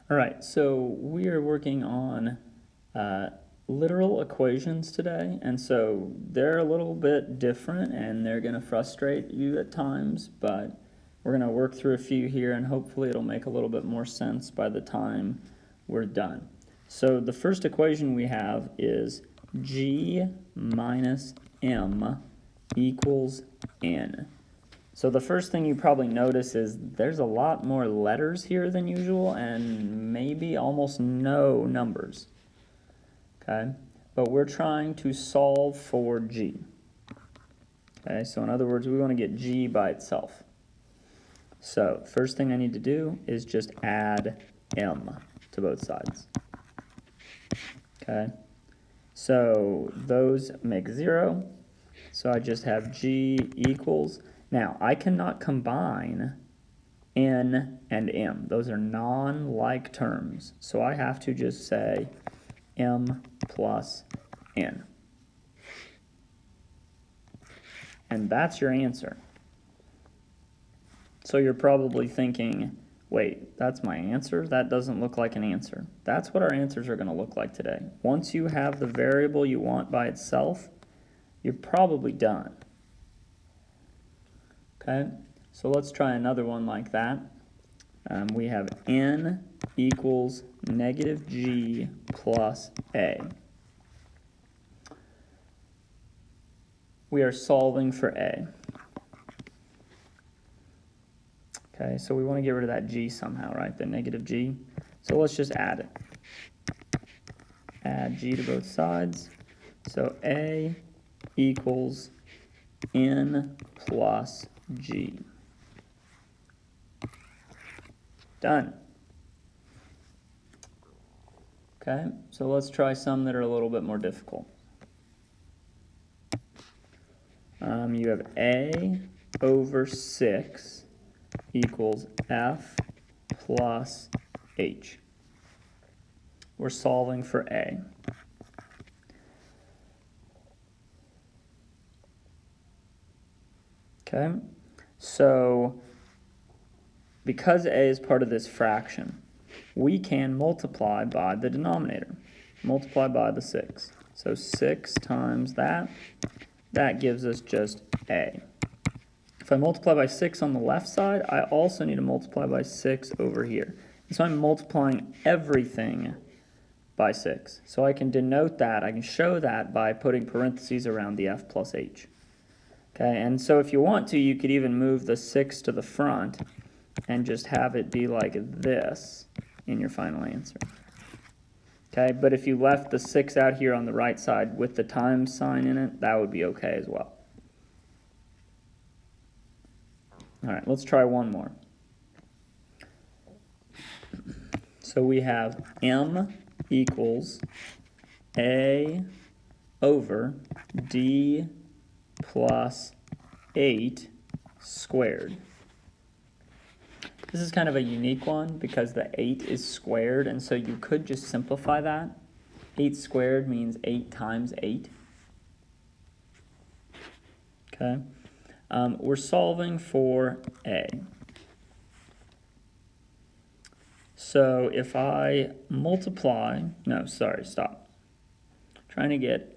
All right, so we are working on literal equations today, and so they're a little bit different and they're going to frustrate you at times, but we're going to work through a few here and hopefully it'll make a little bit more sense by the time we're done. So the first equation we have is g minus m equals n. So the first thing you probably notice is there's a lot more letters here than usual and maybe almost no numbers, okay? But we're trying to solve for g, okay? So in other words, we want to get g by itself. So first thing I need to do is just add m to both sides, okay? So those make 0, so I just have g equals. Now, I cannot combine n and m. Those are non-like terms. So I have to just say m plus n. And that's your answer. So you're probably thinking, wait, that's my answer? That doesn't look like an answer. That's what our answers are going to look like today. Once you have the variable you want by itself, you're probably done. Okay, so let's try another one like that. We have n equals negative g plus a. We are solving for a. Okay, so we want to get rid of that g somehow, right? The negative g. So let's just add it. Add g to both sides. So a equals n plus g. Done. Okay, so let's try some that are a little bit more difficult. You have a over 6 equals f plus h. We're solving for a. Okay, so because a is part of this fraction, we can multiply by the denominator. Multiply by the 6. So 6 times that gives us just a. If I multiply by 6 on the left side, I also need to multiply by 6 over here. So I'm multiplying everything by 6. So I can denote that, I can show that by putting parentheses around the f plus h. Okay, and so if you want to, you could even move the 6 to the front and just have it be like this in your final answer. Okay, but if you left the 6 out here on the right side with the times sign in it, that would be okay as well. All right, let's try one more. So we have m equals a over d plus 8 squared. This is kind of a unique one because the 8 is squared, and so you could just simplify that. 8 squared means 8 times 8. Okay. We're solving for a. So if I multiply, stop. Trying to get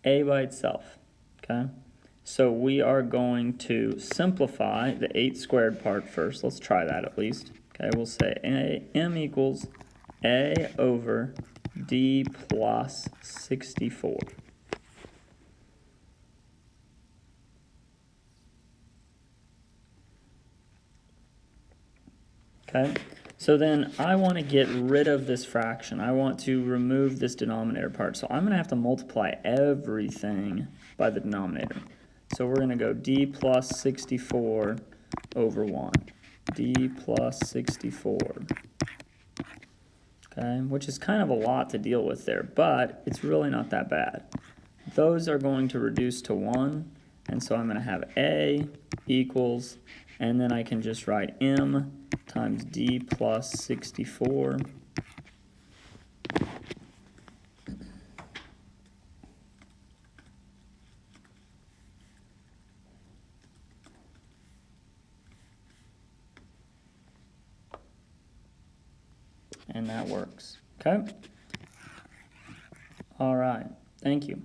a by itself, okay? So we are going to simplify the 8 squared part first. Let's try that at least. Okay, we'll say m equals a over d plus 64. Okay, so then I want to get rid of this fraction. I want to remove this denominator part. So I'm going to have to multiply everything by the denominator. So we're going to go d plus 64 over 1. D plus 64. Okay, which is kind of a lot to deal with there, but it's really not that bad. Those are going to reduce to 1, and so I'm going to have a equals, and then I can just write m times d plus 64. and that works. Okay? All right, thank you.